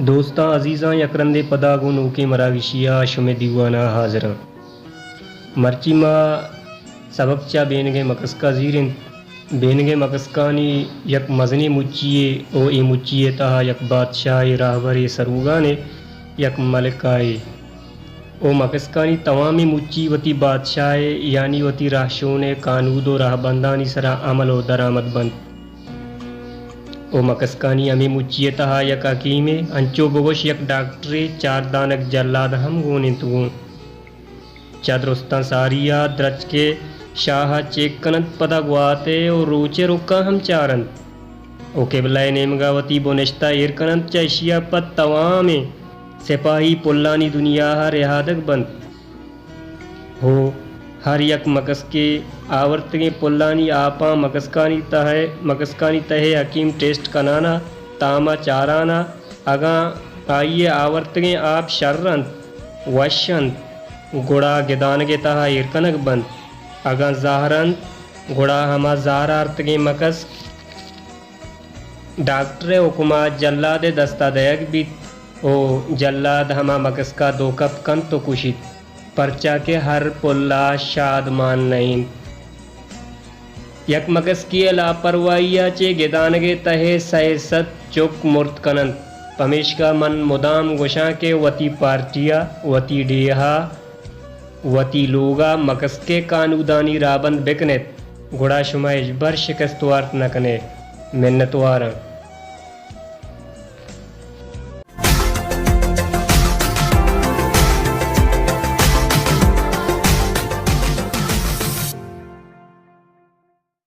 दोस्तां अजीज़ां यकरंदे पदागो नूके मराविशिया शुमे दीवाना हाजरा मर्ची मा सबकचा बेनगे मकसका जीरिन बेनगे मकसकानी यक मजने मुच्चिए ओ ए मुच्चिए तहा यक बादशाह राहबरे सरूगाने यक मलकाए ओ मकसकानी तवामी मुच्ची वती बादशाह यानी वती राहशोने कानूदो राहबंदानी सरा अमल व दरामद बंद ओ मकसकानी अमी मुच्चिए तहा यक हकीमे अंचो बगोश यक डॉक्टरे चार दानक जल्लाद हम गोन इंतगोन चादरुस्तां सारिया द्रच के शाह चेक कनत पदा गुआते और रोचे रुका हम चारंत ओ केबलाए नेमगावती बोनिश्ता एर कनत चैशिया पद तवामे सिपाही पुल्लानी दुनिया रिहादक बंद हो हर यक मकस के आवर्तगे पुल्लानी आपा मकसकानी तहे हकीम टेस्ट कनाना तामा चाराना अगा आइए आवर्तगे आप शर्रंत वशंत गुड़ा गिदानगे तहा इरकनक बंद अगा जाहरंत गुड़ा हमा जाहरार्तगे मकस डॉक्टर हुकुमा जल्लाद दस्ता दयक भी ओ जल्लाद हमा मकस का दो कप कन तो कुशित परचा के हर पुल्ला शादमान नहीं यक मकस की लापरवाहिया चे गिदानगे तहे सत चुक मुर्त कनंत पमेश का मन मुदाम गुशा के वती पार्टिया वती डेहा वती लोगा मकस के कानूदानी राबंद बिकनेत गुड़ा शुमाइश बर शिकस्तवार्त नकने मिन्नतवारा